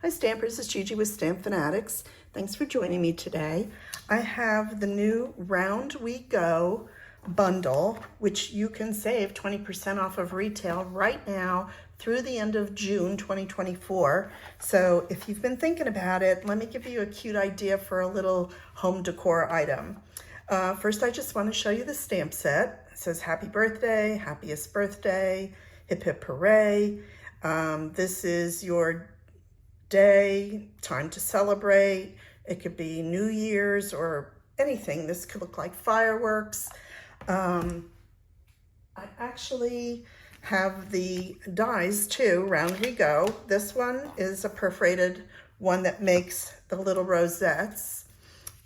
Hi Stampers, it's Gigi with StampFUNatics. Thanks for joining me today. I have the new Round We Go bundle, which you can save 20% off of retail right now through the end of June 2024. So if you've been thinking about it, let me give you a cute idea for a little home decor item. First, I just want to show you the stamp set. It says happy birthday, happiest birthday, hip hip hooray. This is your day, time to celebrate. It could be New Year's or anything. This could look like fireworks. I actually have the dies too, Round We Go. This one is a perforated one that makes the little rosettes.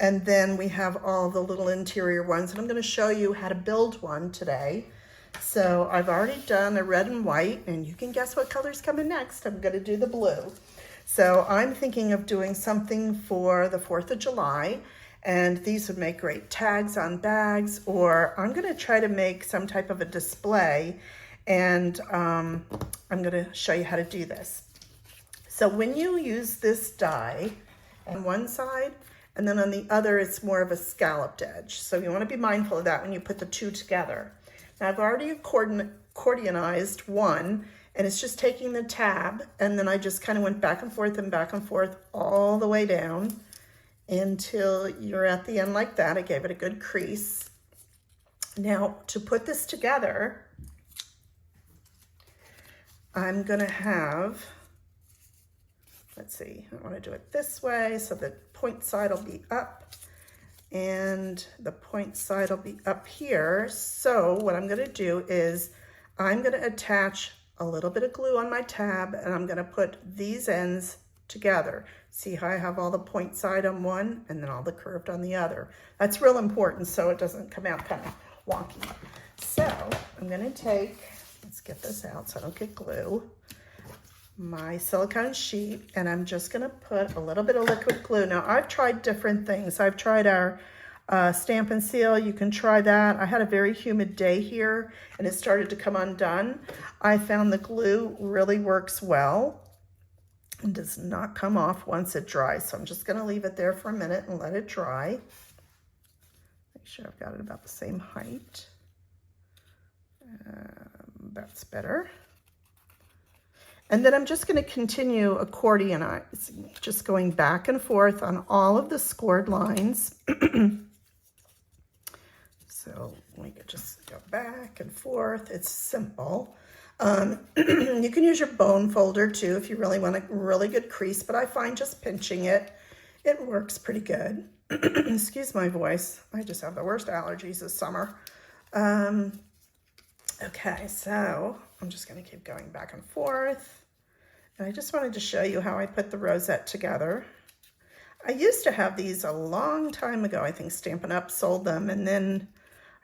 And then we have all the little interior ones, and I'm going to show you how to build one today. So I've already done a red and white, and you can guess what color's coming next. I'm going to do the blue. So I'm thinking of doing something for the 4th of July, and these would make great tags on bags, or I'm going to try to make some type of a display, and I'm going to show you how to do this. So when you use this die on one side, and then on the other, it's more of a scalloped edge. So you want to be mindful of that when you put the two together. Now I've already accordionized one, and it's just taking the tab, and then I just kind of went back and forth all the way down until you're at the end like that. I gave it a good crease. Now to put this together, I'm gonna have, let's see, I want to do it this way so the point side will be up and the point side will be up here. So what I'm going to do is I'm going to attach a little bit of glue on my tab, and I'm going to put these ends together. See how I have all the point side on one and then all the curved on the other. That's real important so it doesn't come out kind of wonky. So I'm going to take, let's get this out so I don't get glue, my silicone sheet, and I'm just going to put a little bit of liquid glue. Now I've tried different things. I've tried our Stamp and Seal. You can try that. I had a very humid day here and it started to come undone. I found the glue really works well and does not come off once it dries. So I'm just going to leave it there for a minute and let it dry. Make sure I've got it about the same height. That's better. And then I'm just going to continue accordionizing, just going back and forth on all of the scored lines. So we could just go back and forth. It's simple. You can use your bone folder too if you really want a really good crease, but I find just pinching it works pretty good. Excuse my voice. I just have the worst allergies this summer. Okay, so I'm just going to keep going back and forth. And I just wanted to show you how I put the rosette together. I used to have these a long time ago. I think Stampin' Up! Sold them, and then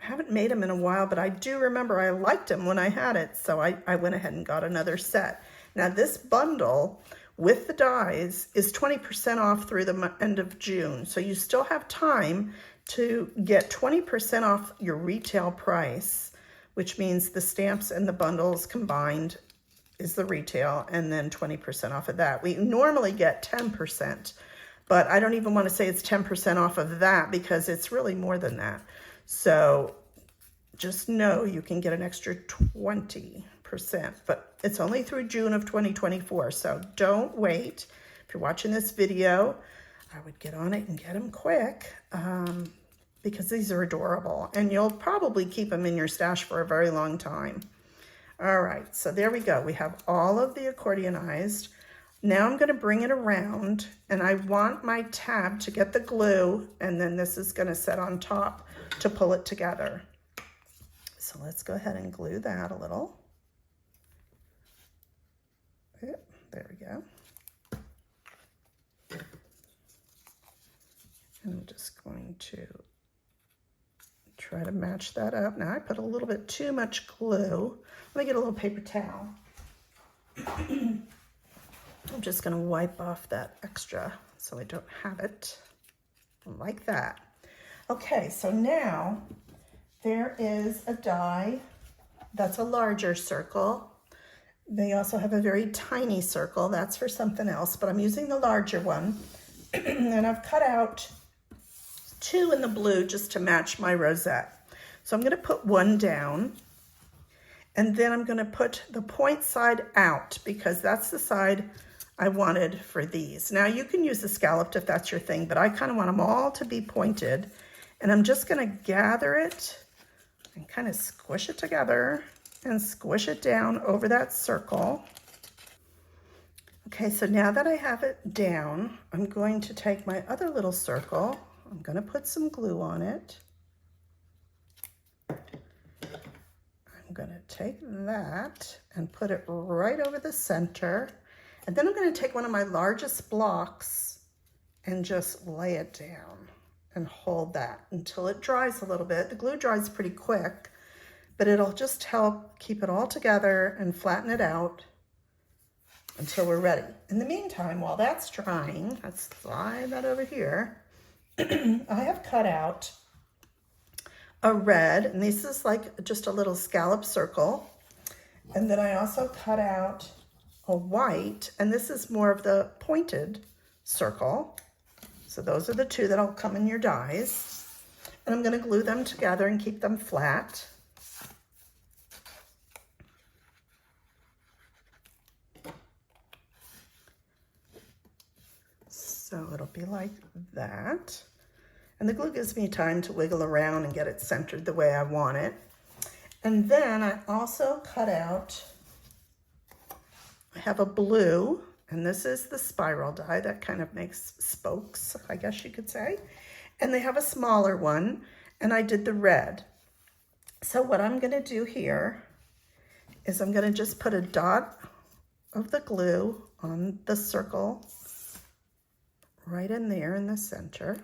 I haven't made them in a while, but I do remember I liked them when I had it, so I went ahead and got another set. Now this bundle with the dies is 20% off through the end of June, so you still have time to get 20% off your retail price, which means the stamps and the bundles combined is the retail, and then 20% off of that. We normally get 10%, but I don't even want to say it's 10% off of that because it's really more than that. So just know you can get an extra 20%, but it's only through June of 2024. So don't wait. If you're watching this video, I would get on it and get them quick because these are adorable, and you'll probably keep them in your stash for a very long time. All right, so there we go. We have all of the accordionized. Now I'm going to bring it around, and I want my tab to get the glue, and then this is going to set on top to pull it together. So let's go ahead and glue that a little. There we go. And I'm just going to try to match that up. Now I put a little bit too much glue. Let me get a little paper towel. I'm just going to wipe off that extra so I don't have it like that. Okay, so now there is a die that's a larger circle. They also have a very tiny circle. That's for something else, but I'm using the larger one. And I've cut out 2 in the blue just to match my rosette. So I'm going to put 1 down, and then I'm going to put the point side out because that's the side I wanted for these. Now you can use the scalloped if that's your thing, but I kind of want them all to be pointed, and I'm just going to gather it and kind of squish it together and squish it down over that circle. Okay, so now that I have it down, I'm going to take my other little circle. I'm going to put some glue on it. I'm going to take that and put it right over the center. And then I'm going to take one of my largest blocks and just lay it down and hold that until it dries a little bit. The glue dries pretty quick, but it'll just help keep it all together and flatten it out until we're ready. In the meantime, while that's drying, let's slide that over here. I have cut out a red, and this is like just a little scallop circle. And then I also cut out a white, and this is more of the pointed circle. So those are the 2 that'll come in your dies. And I'm going to glue them together and keep them flat. So it'll be like that. And the glue gives me time to wiggle around and get it centered the way I want it. And then I also cut out, I have a blue, and this is the spiral die that kind of makes spokes, I guess you could say. And they have a smaller one, and I did the red. So what I'm going to do here is I'm going to just put a dot of the glue on the circle right in there in the center.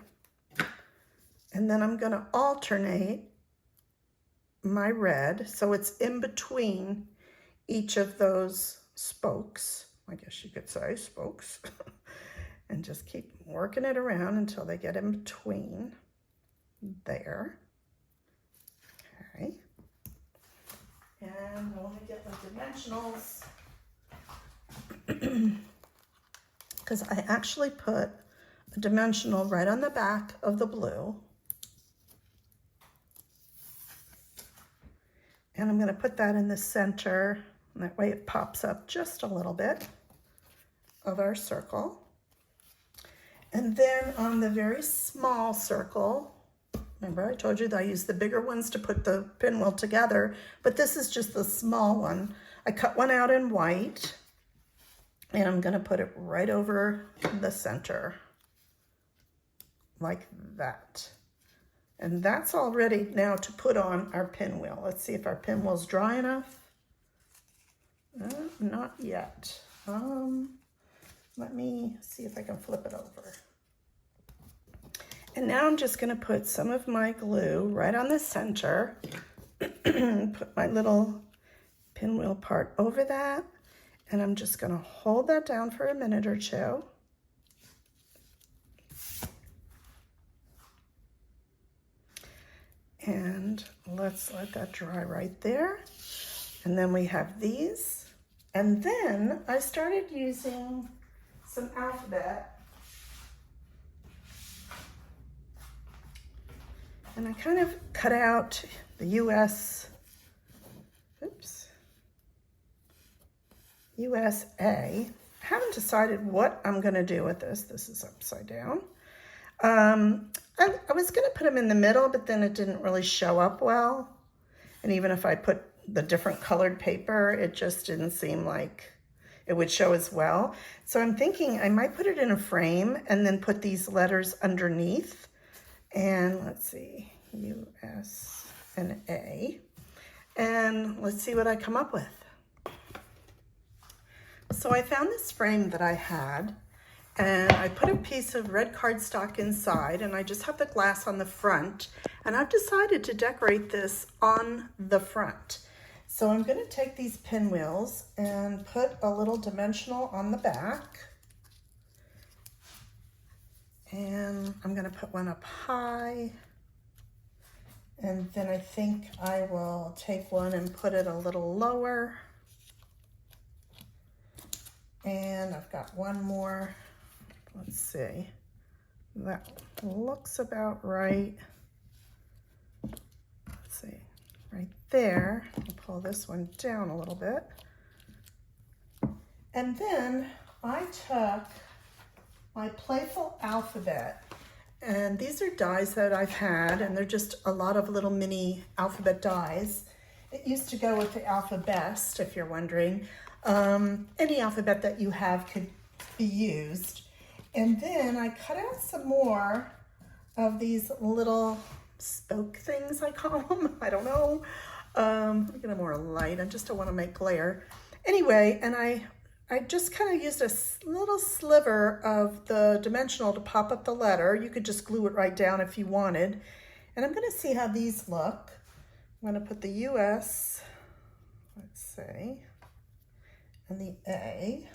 And then I'm going to alternate my red so it's in between each of those spokes. I guess you could say spokes. And just keep working it around until they get in between there. Okay. And I want to get my dimensionals because I actually put a dimensional right on the back of the blue. And I'm going to put that in the center, and that way it pops up just a little bit of our circle. And then on the very small circle, remember I told you that I use the bigger ones to put the pinwheel together, but this is just the small one. I cut one out in white, and I'm going to put it right over the center, like that. And that's all ready now to put on our pinwheel. Let's see if our pinwheel's dry enough. Not yet. Let me see if I can flip it over. And now I'm just going to put some of my glue right on the center. Put my little pinwheel part over that. And I'm just going to hold that down for a minute or 2. And let's let that dry right there. And then we have these. And then I started using some alphabet. And I kind of cut out the USA. I haven't decided what I'm going to do with this. This is upside down. I was going to put them in the middle, but then it didn't really show up well. And even if I put the different colored paper, it just didn't seem like it would show as well. So I'm thinking I might put it in a frame and then put these letters underneath. And let's see, US and A. And let's see what I come up with. So I found this frame that I had, and I put a piece of red cardstock inside, and I just have the glass on the front, and I've decided to decorate this on the front. So I'm going to take these pinwheels and put a little dimensional on the back, and I'm going to put one up high, and then I think I will take one and put it a little lower. And I've got one more. Let's see. That looks about right. Let's see, right there. I'll pull this one down a little bit. And then I took my Playful Alphabet, and these are dies that I've had, and they're just a lot of little mini alphabet dies. It used to go with the Alphabest, if you're wondering. Any alphabet that you have could be used. And then I cut out some more of these little spoke things, I call them. I don't know. Let me get a more light. I just don't want to make glare. Anyway, and I just kind of used a little sliver of the dimensional to pop up the letter. You could just glue it right down if you wanted. And I'm going to see how these look. I'm going to put the US, let's see, and the A.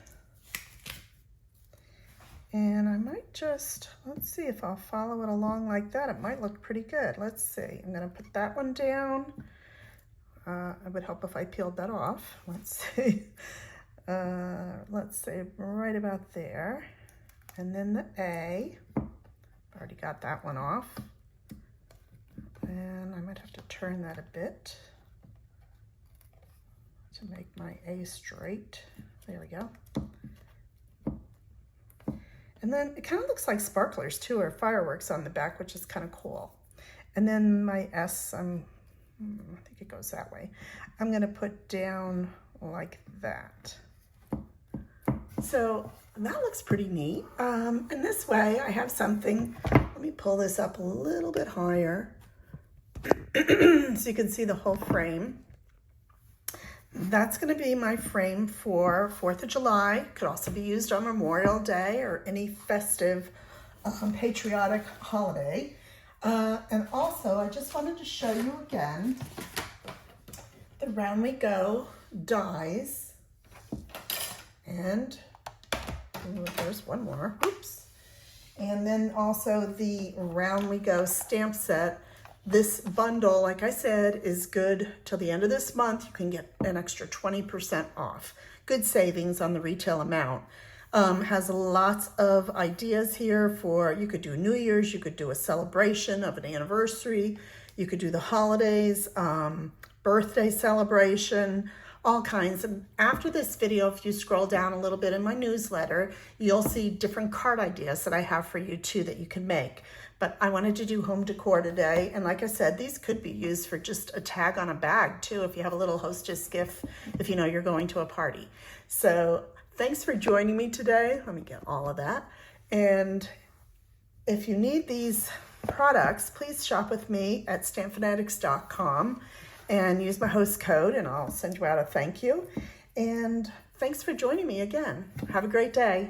And I might just, let's see if I'll follow it along like that. It might look pretty good. Let's see. I'm going to put that one down. It would help if I peeled that off. Let's see. Let's say right about there. And then the A. I've already got that one off. And I might have to turn that a bit to make my A straight. There we go. And then it kind of looks like sparklers too, or fireworks on the back, which is kind of cool. And then my S, I think it goes that way. I'm going to put down like that. So that looks pretty neat. And this way I have something, let me pull this up a little bit higher so you can see the whole frame. That's going to be my frame for 4th of July. Could also be used on Memorial Day or any festive patriotic holiday. And also, I just wanted to show you again the Round We Go dies. And there's one more. Oops. And then also the Round We Go stamp set. This bundle, like I said, is good till the end of this month. You can get an extra 20% off. Good savings on the retail amount. Has lots of ideas here for, you could do New Year's, you could do a celebration of an anniversary, you could do the holidays, birthday celebration, all kinds. And after this video, if you scroll down a little bit in my newsletter, you'll see different card ideas that I have for you too that you can make. But I wanted to do home decor today. And like I said, these could be used for just a tag on a bag too, if you have a little hostess gift, if you know you're going to a party. So thanks for joining me today. Let me get all of that. And if you need these products, please shop with me at StampFUNatics.com and use my host code and I'll send you out a thank you. And thanks for joining me again. Have a great day.